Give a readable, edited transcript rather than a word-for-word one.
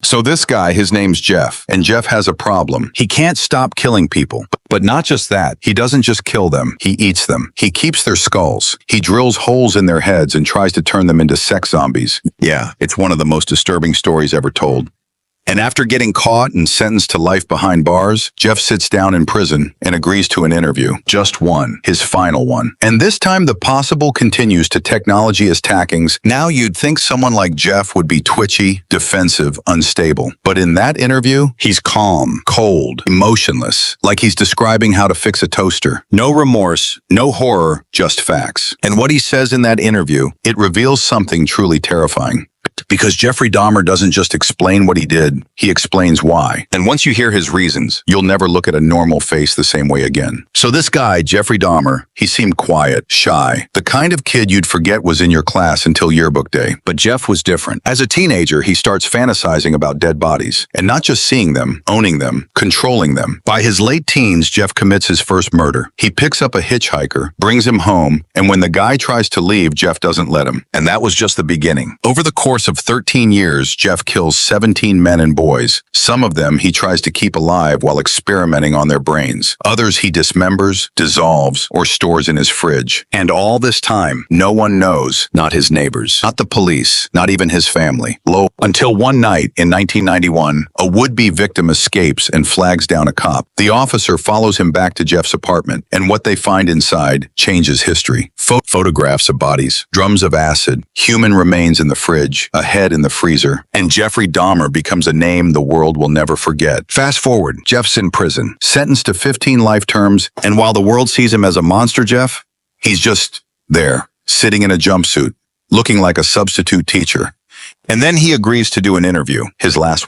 So this guy, his name's Jeff, and Jeff has a problem. He can't stop killing people. But not just that, he doesn't just kill them, he eats them. He keeps their skulls. He drills holes in their heads and tries to turn them into sex zombies. Yeah, it's one of the most disturbing stories ever told. And after getting caught and sentenced to life behind bars, Jeff sits down in prison and agrees to an interview. Just one, his final one. And this time the possible continues to technology as tackings. Now you'd think someone like Jeff would be twitchy, defensive, unstable. But in that interview, he's calm, cold, emotionless, like he's describing how to fix a toaster. No remorse, no horror, just facts. And what he says in that interview, it reveals something truly terrifying. Because Jeffrey Dahmer doesn't just explain what he did, he explains why. And once you hear his reasons, you'll never look at a normal face the same way again. So this guy, Jeffrey Dahmer, he seemed quiet, shy, the kind of kid you'd forget was in your class until yearbook day. But Jeff was different. As a teenager, he starts fantasizing about dead bodies, and not just seeing them, owning them, controlling them. By his late teens, Jeff commits his first murder. He picks up a hitchhiker, brings him home, and when the guy tries to leave, Jeff doesn't let him. And that was just the beginning. Over the course of 13 years, Jeff kills 17 men and boys. Some of them he tries to keep alive while experimenting on their brains. Others he dismembers, dissolves, or stores in his fridge. And all this time, no one knows, not his neighbors, not the police, not even his family. Until one night in 1991, a would-be victim escapes and flags down a cop. The officer follows him back to Jeff's apartment, and what they find inside changes history. Photographs of bodies, drums of acid, human remains in the fridge, a head in the freezer, and Jeffrey Dahmer becomes a name the world will never forget. Fast forward, Jeff's in prison, sentenced to 15 life terms, and while the world sees him as a monster, Jeff, he's just there, sitting in a jumpsuit, looking like a substitute teacher. And then he agrees to do an interview, his last one.